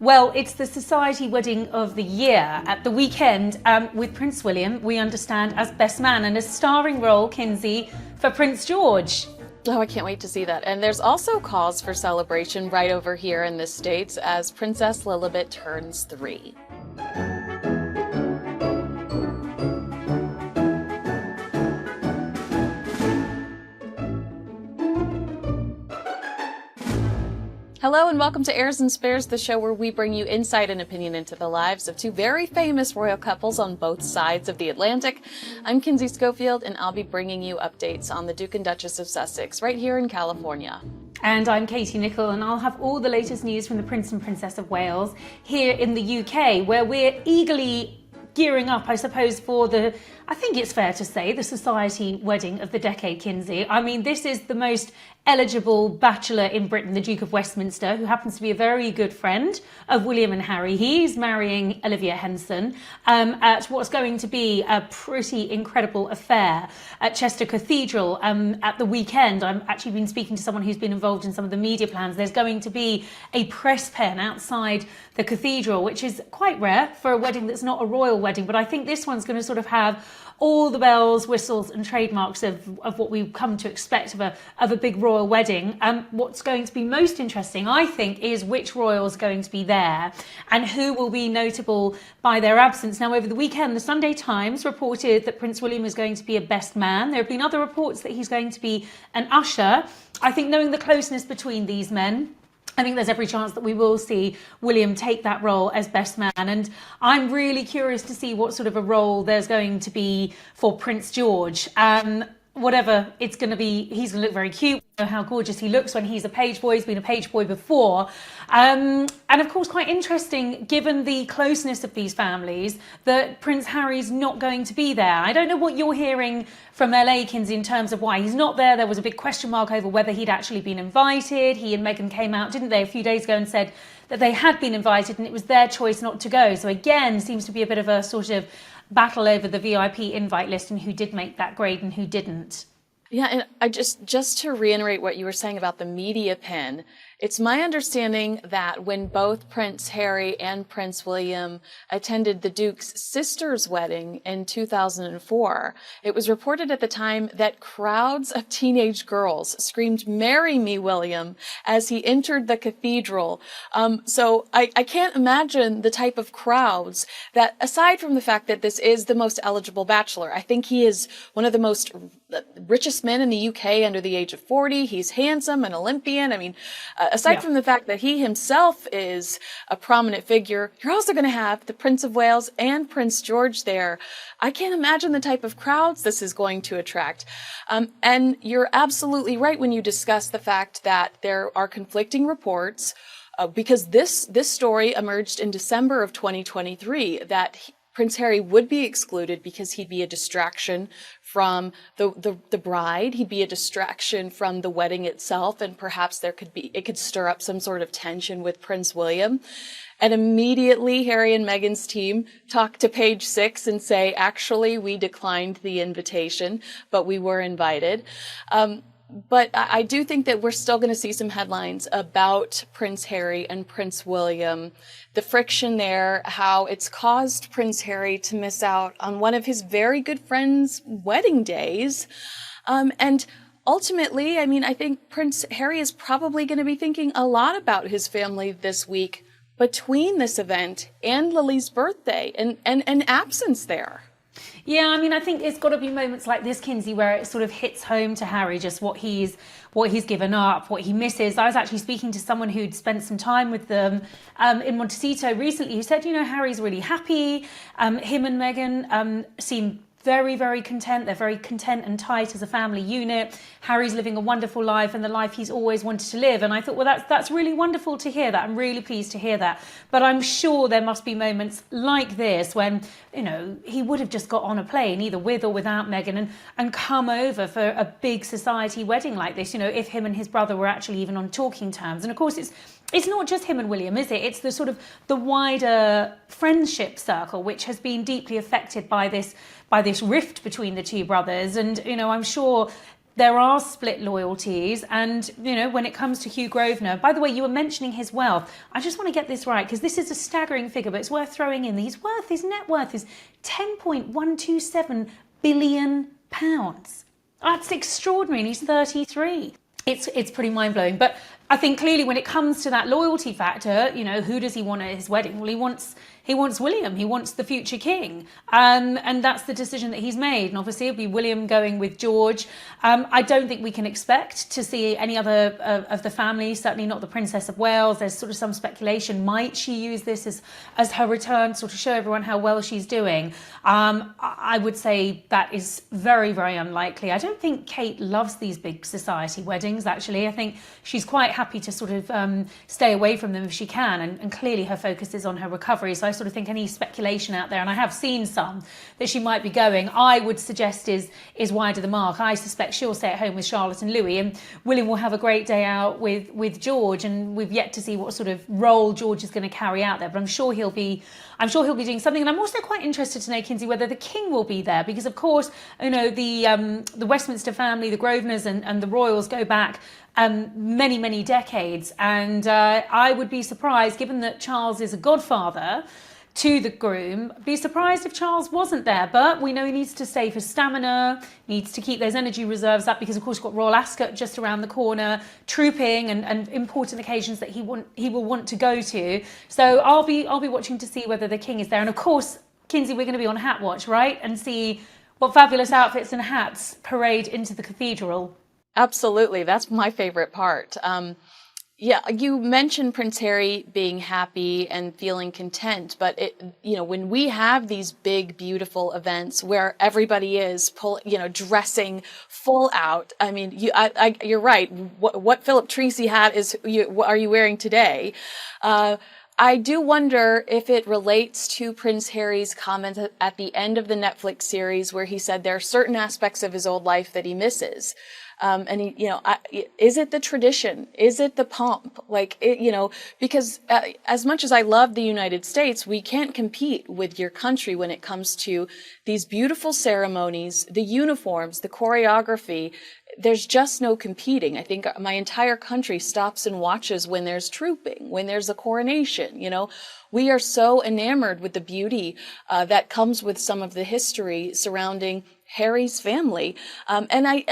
Well, it's the society wedding of the year at the weekend with Prince William, we understand, as best man, and a starring role, Kinsey, for Prince George. Oh, I can't wait to see that. And there's also cause for celebration right over here in the States as Princess Lilibet turns 3. Hello and welcome to Heirs and Spares, the show where we bring you insight and opinion into the lives of two very famous royal couples on both sides of the Atlantic. I'm Kinsey Schofield, and I'll be bringing you updates on the Duke and Duchess of Sussex right here in California. And I'm Katie Nicholl, and I'll have all the latest news from the Prince and Princess of Wales here in the UK, where we're eagerly gearing up, I suppose, for I think it's fair to say, the society wedding of the decade, Kinsey. I mean, this is the most eligible bachelor in Britain, the Duke of Westminster, who happens to be a very good friend of William and Harry. He's marrying Olivia Henson at what's going to be a pretty incredible affair at Chester Cathedral at the weekend. I've actually been speaking to someone who's been involved in some of the media plans. There's going to be a press pen outside the cathedral, which is quite rare for a wedding that's not a royal wedding, but I think this one's going to sort of have all the bells, whistles and trademarks of what we've come to expect of a big royal wedding. What's going to be most interesting, I think, is which royals are going to be there and who will be notable by their absence. Now, over the weekend, the Sunday Times reported that Prince William is going to be a best man. There have been other reports that he's going to be an usher. I think knowing the closeness between these men, I think there's every chance that we will see William take that role as best man. And I'm really curious to see what sort of a role there's going to be for Prince George. Whatever it's going to be, he's going to look very cute. We know how gorgeous he looks when he's a page boy. He's been a page boy before. And of course, quite interesting, given the closeness of these families, that Prince Harry's not going to be there. I don't know what you're hearing from LA, Kinsey, in terms of why he's not there. There was a big question mark over whether he'd actually been invited. He and Meghan came out, didn't they, a few days ago and said that they had been invited and it was their choice not to go. So again, seems to be a bit of a sort of battle over the VIP invite list and who did make that grade and who didn't. Yeah, and I just to reiterate what you were saying about the media pin, it's my understanding that when both Prince Harry and Prince William attended the Duke's sister's wedding in 2004, it was reported at the time that crowds of teenage girls screamed, "Marry me, William," as he entered the cathedral. So I can't imagine the type of crowds that, aside from the fact that this is the most eligible bachelor, I think he is one of the most richest men in the UK under the age of 40. He's handsome, an Olympian. I mean, aside from the fact that he himself is a prominent figure, you're also going to have the Prince of Wales and Prince George there. I can't imagine the type of crowds this is going to attract. And you're absolutely right when you discuss the fact that there are conflicting reports, because this story emerged in December of 2023 that Prince Harry would be excluded because he'd be a distraction from the bride. He'd be a distraction from the wedding itself, and perhaps it could stir up some sort of tension with Prince William. And immediately Harry and Meghan's team talked to Page Six and say, actually, we declined the invitation, but we were invited. But I do think that we're still going to see some headlines about Prince Harry and Prince William, the friction there, how it's caused Prince Harry to miss out on one of his very good friends' wedding days. And ultimately, I mean, I think Prince Harry is probably going to be thinking a lot about his family this week between this event and Lily's birthday and absence there. Yeah, I mean, I think it's got to be moments like this, Kinsey, where it sort of hits home to Harry just what he's given up, what he misses. I was actually speaking to someone who'd spent some time with them in Montecito recently, who said, Harry's really happy. Him and Meghan seem very, very content. They're very content and tight as a family unit. Harry's living a wonderful life and the life he's always wanted to live. And I thought, well, that's really wonderful to hear that. I'm really pleased to hear that. But I'm sure there must be moments like this when, he would have just got on a plane, either with or without Meghan, and come over for a big society wedding like this, if him and his brother were actually even on talking terms. And of course, it's not just him and William, is it? It's the sort of the wider friendship circle, which has been deeply affected by this rift between the two brothers. And, I'm sure there are split loyalties. And, you know, when it comes to Hugh Grosvenor, by the way, you were mentioning his wealth. I just want to get this right, because this is a staggering figure, but it's worth throwing in. His net worth is £10.127 billion. That's extraordinary. And he's 33. It's pretty mind-blowing. But I think clearly when it comes to that loyalty factor, you know, who does he want at his wedding? Well, he wants William. He wants the future king. And that's the decision that he's made. And obviously it'll be William going with George. I don't think we can expect to see any other of the family, certainly not the Princess of Wales. There's sort of some speculation. Might she use this as her return, sort of show everyone how well she's doing? I would say that is very, very unlikely. I don't think Kate loves these big society weddings, actually. I think she's quite happy to sort of stay away from them if she can. And clearly her focus is on her recovery. So I sort of think any speculation out there, and I have seen some, that she might be going, I would suggest is wide of the mark. I suspect she'll stay at home with Charlotte and Louis, and William will have a great day out with George, and we've yet to see what sort of role George is going to carry out there, but I'm sure he'll be doing something. And I'm also quite interested to know, Kinsey, whether the king will be there, because of course, you know, the Westminster family, the Grosvenors and the royals go back many, many decades, and I would be surprised, given that Charles is a godfather to the groom, be surprised if Charles wasn't there. But we know he needs to stay for stamina, needs to keep those energy reserves up, because of course you've got Royal Ascot just around the corner, trooping and important occasions that he will want to go to. So I'll be watching to see whether the king is there. And of course, Kinsey, we're going to be on hat watch, right? And see what fabulous outfits and hats parade into the cathedral. Absolutely. That's my favorite part. Yeah, you mentioned Prince Harry being happy and feeling content, but when we have these big, beautiful events where everybody is dressing full out. I mean, you're right. What Philip Treacy hat are you wearing today? I do wonder if it relates to Prince Harry's comment at the end of the Netflix series, where he said there are certain aspects of his old life that he misses. And is it the tradition? Is it the pomp? Because as much as I love the United States, we can't compete with your country when it comes to these beautiful ceremonies, the uniforms, the choreography. There's just no competing. I think my entire country stops and watches when there's trooping, when there's a coronation. We are so enamored with the beauty that comes with some of the history surrounding Harry's family. And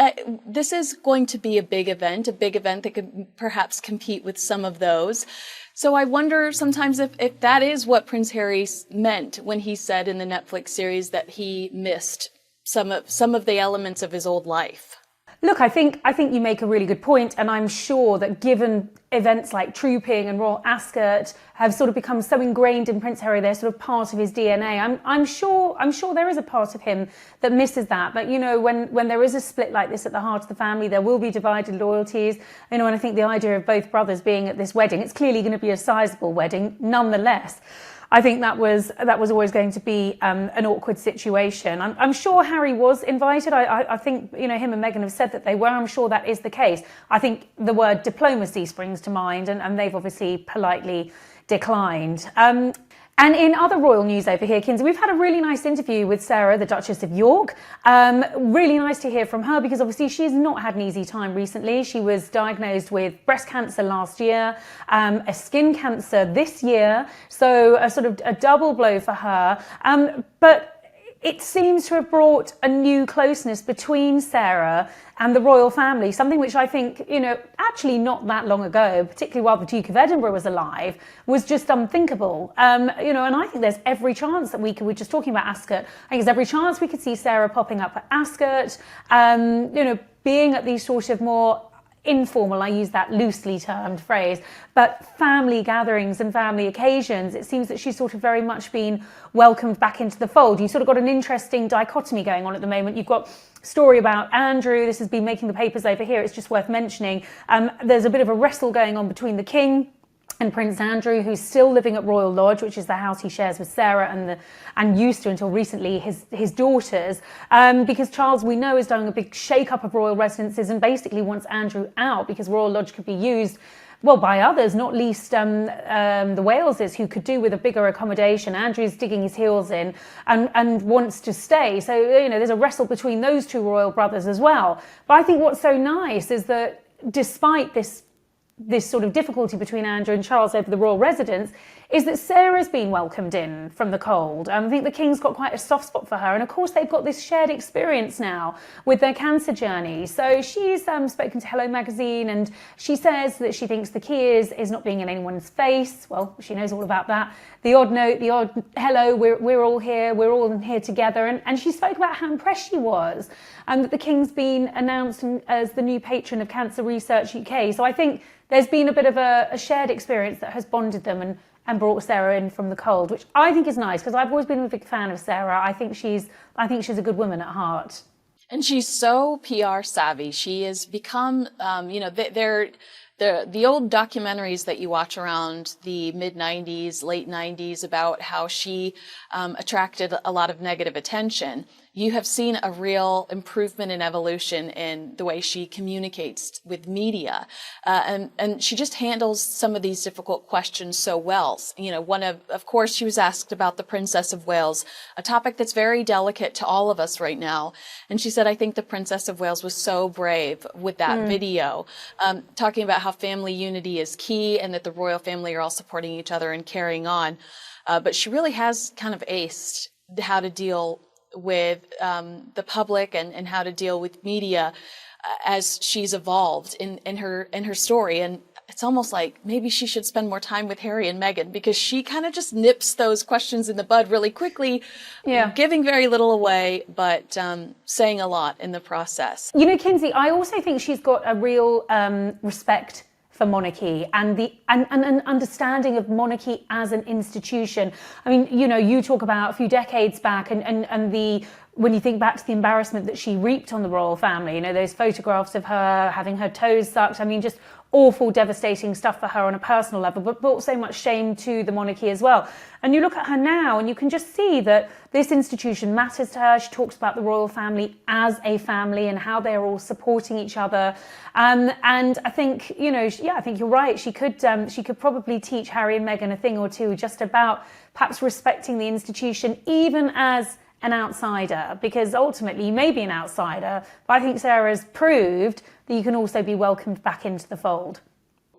this is going to be a big event that could perhaps compete with some of those. So I wonder sometimes if that is what Prince Harry meant when he said in the Netflix series that he missed some of the elements of his old life. Look, I think you make a really good point, and I'm sure that given events like trooping and Royal Ascot have sort of become so ingrained in Prince Harry, they're sort of part of his DNA. I'm sure there is a part of him that misses that. But when there is a split like this at the heart of the family, there will be divided loyalties. And I think the idea of both brothers being at this wedding, it's clearly going to be a sizable wedding, nonetheless. I think that was always going to be an awkward situation. I'm sure Harry was invited. I think him and Meghan have said that they were. I'm sure that is the case. I think the word diplomacy springs to mind, and they've obviously politely declined. And in other royal news over here, Kinsey, we've had a really nice interview with Sarah, the Duchess of York. Really nice to hear from her, because obviously she's not had an easy time recently. She was diagnosed with breast cancer last year, a skin cancer this year, so a sort of a double blow for her. But it seems to have brought a new closeness between Sarah and the royal family, something which I think, actually not that long ago, particularly while the Duke of Edinburgh was alive, was just unthinkable. And I think there's every chance that we're just talking about Ascot, I think there's every chance we could see Sarah popping up at Ascot, being at these sort of more informal, I use that loosely termed phrase, but family gatherings and family occasions. It seems that she's sort of very much been welcomed back into the fold. You've sort of got an interesting dichotomy going on at the moment. You've got a story about Andrew. This has been making the papers over here. It's just worth mentioning. There's a bit of a wrestle going on between the king and Prince Andrew, who's still living at Royal Lodge, which is the house he shares with Sarah and used to until recently his daughters, because Charles, we know, is doing a big shake-up of royal residences and basically wants Andrew out, because Royal Lodge could be used well, by others, not least the Waleses, who could do with a bigger accommodation. Andrew's digging his heels in and wants to stay. So, there's a wrestle between those two royal brothers as well. But I think what's so nice is that despite this sort of difficulty between Andrew and Charles over the royal residence, is that Sarah's been welcomed in from the cold. I think the King's got quite a soft spot for her. And of course, they've got this shared experience now with their cancer journey. So she's spoken to Hello magazine, and she says that she thinks the key is not being in anyone's face. Well, she knows all about that. The odd note, the odd hello, we're all here, we're all in here together. And she spoke about how impressed she was, and that the King's been announced as the new patron of Cancer Research UK. So I think there's been a bit of a shared experience that has bonded them and brought Sarah in from the cold, which I think is nice, because I've always been a big fan of Sarah. I think she's a good woman at heart. And she's so PR savvy. She has become, the old documentaries that you watch around the mid-90s, late 90s about how she attracted a lot of negative attention. You have seen a real improvement and evolution in the way she communicates with media. And she just handles some of these difficult questions so well. Of course, she was asked about the Princess of Wales, a topic that's very delicate to all of us right now. And she said, I think the Princess of Wales was so brave with that video, talking about how family unity is key and that the royal family are all supporting each other and carrying on. But she really has kind of aced how to deal with the public and how to deal with media as she's evolved in her story. And it's almost like maybe she should spend more time with Harry and Meghan, because she kind of just nips those questions in the bud really quickly, giving very little away, but saying a lot in the process. Kinsey, I also think she's got a real respect for monarchy and an understanding of monarchy as an institution. I mean, you talk about a few decades back and when you think back to the embarrassment that she reaped on the royal family, those photographs of her having her toes sucked. I mean, just awful, devastating stuff for her on a personal level, but brought so much shame to the monarchy as well. And you look at her now and you can just see that this institution matters to her. She talks about the royal family as a family and how they're all supporting each other. And I think, I think you're right. She could probably teach Harry and Meghan a thing or two just about perhaps respecting the institution, even as an outsider, because ultimately you may be an outsider, but I think Sarah's proved that you can also be welcomed back into the fold.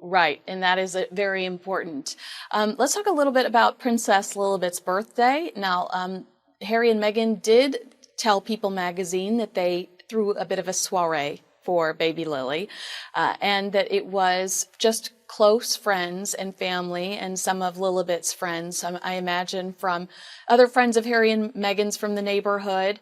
Right, and that is very important. Let's talk a little bit about Princess Lilibet's birthday. Now, Harry and Meghan did tell People magazine that they threw a bit of a soiree for baby Lily, and that it was just close friends and family and some of Lilibet's friends, I imagine from other friends of Harry and Meghan's from the neighborhood.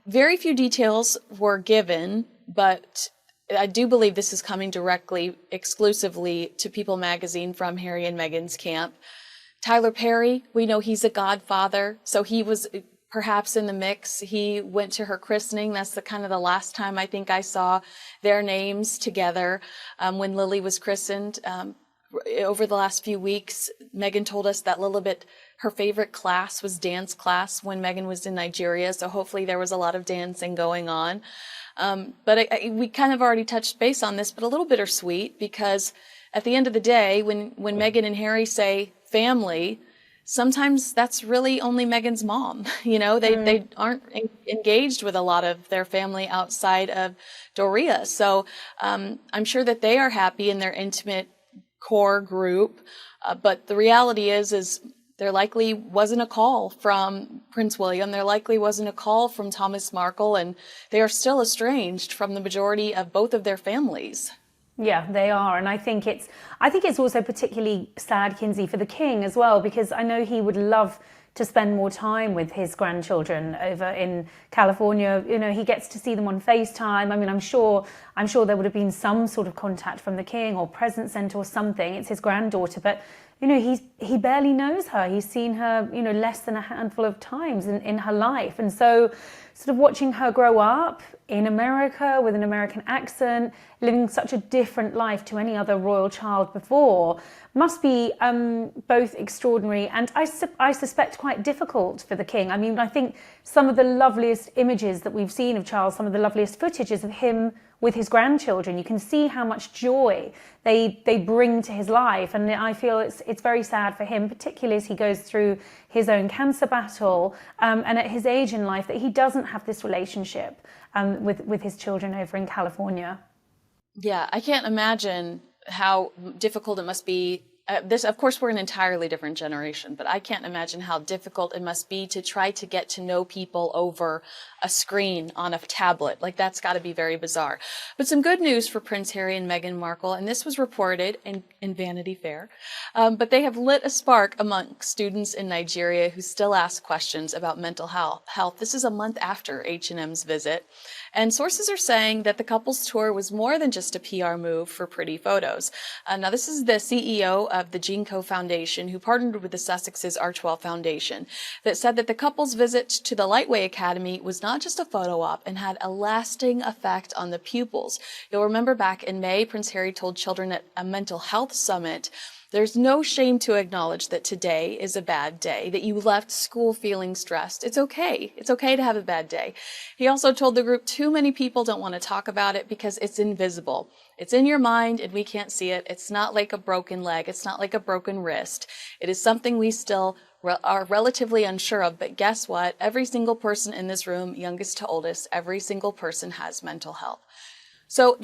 Very few details were given, but I do believe this is coming directly, exclusively to People magazine from Harry and Meghan's camp. Tyler Perry, we know he's a godfather, so he was perhaps in the mix. He went to her christening. That's the last time I think I saw their names together when Lily was christened. Over the last few weeks, Meghan told us that Lilibet, her favorite class was dance class when Meghan was in Nigeria. So hopefully there was a lot of dancing going on. But we kind of already touched base on this, but a little bittersweet, because at the end of the day, when Meghan and Harry say family, sometimes that's really only Meghan's mom. They aren't engaged with a lot of their family outside of Doria. So I'm sure that they are happy in their intimate core group. But the reality is there likely wasn't a call from Prince William. There likely wasn't a call from Thomas Markle, and they are still estranged from the majority of both of their families. Yeah, they are. And I think it's also particularly sad, Kinsey, for the King as well, because I know he would love to spend more time with his grandchildren over in California. He gets to see them on FaceTime. I mean, I'm sure there would have been some sort of contact from the King or present sent or something. It's his granddaughter, but he barely knows her. He's seen her, less than a handful of times in her life. And so sort of watching her grow up in America with an American accent, living such a different life to any other royal child before, must be both extraordinary and I suspect quite difficult for the King. I mean, I think some of the loveliest images that we've seen of Charles, some of the loveliest footage is of him with his grandchildren. You can see how much joy they bring to his life, and I feel it's very sad for him, particularly as he goes through his own cancer battle, and at his age in life, that he doesn't have this relationship with his children over in California. Yeah, I can't imagine how difficult it must be. Of course, we're an entirely different generation, but I can't imagine how difficult it must be to try to get to know people over a screen on a tablet. Like, that's got to be very bizarre. But some good news for Prince Harry and Meghan Markle, and this was reported in Vanity Fair, but they have lit a spark among students in Nigeria who still ask questions about mental health. This is a month after H&M's visit. And sources are saying that the couple's tour was more than just a PR move for pretty photos. Now, this is the CEO of the Jinko Foundation, who partnered with the Sussexes Archwell Foundation, that said that the couple's visit to the Lightweight Academy was not just a photo op and had a lasting effect on the pupils. You'll remember back in May, Prince Harry told children at a mental health summit, "There's no shame to acknowledge that today is a bad day, that you left school feeling stressed. It's okay. It's okay to have a bad day." He also told the group too many people don't want to talk about it because it's invisible. It's in your mind and we can't see it. It's not like a broken leg. It's not like a broken wrist. It is something we still are relatively unsure of. But guess what? Every single person in this room, youngest to oldest, every single person has mental health. So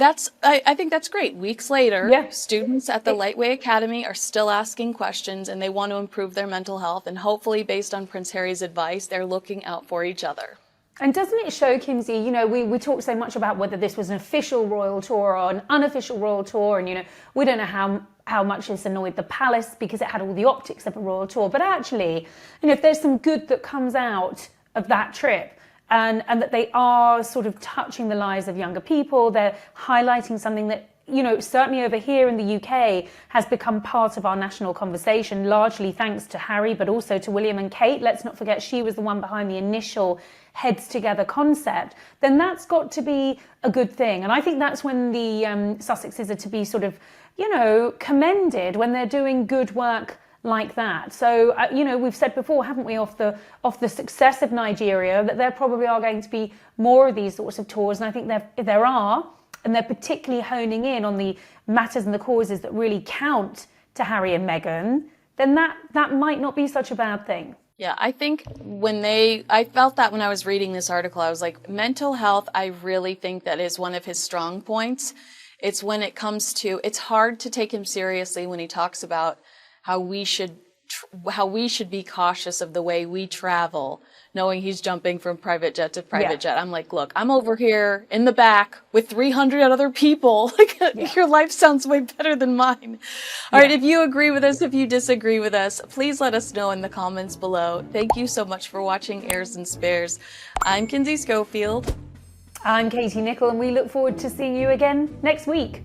I think that's great. Weeks later, students at the Lightweight Academy are still asking questions and they want to improve their mental health. And hopefully, based on Prince Harry's advice, they're looking out for each other. And doesn't it show, Kinsey, you know, we talk so much about whether this was an official royal tour or an unofficial royal tour. And, you know, we don't know how much this annoyed the palace because it had all the optics of a royal tour. But actually, you know, if there's some good that comes out of that trip, and that they are sort of touching the lives of younger people, they're highlighting something that, you know, certainly over here in the UK has become part of our national conversation, largely thanks to Harry, but also to William and Kate. Let's not forget she was the one behind the initial heads together concept. Then that's got to be a good thing. And I think that's when the Sussexes are to be sort of, you know, commended, when they're doing good work like that. So, you know, we've said before, haven't we, off the success of Nigeria, that there probably are going to be more of these sorts of tours. And I think there are, and they're particularly honing in on the matters and the causes that really count to Harry and Meghan, then that might not be such a bad thing. Yeah, I think I felt that when I was reading this article, I was like, mental health, I really think that is one of his strong points. It's when it comes to, it's hard to take him seriously when he talks about how we should be cautious of the way we travel, knowing he's jumping from private jet to private jet. I'm like, look, I'm over here in the back with 300 other people. Like, your life sounds way better than mine. All right, if you agree with us, if you disagree with us, please let us know in the comments below. Thank you so much for watching Heirs and Spares. I'm Kinsey Schofield. I'm Katie Nicholl, and we look forward to seeing you again next week.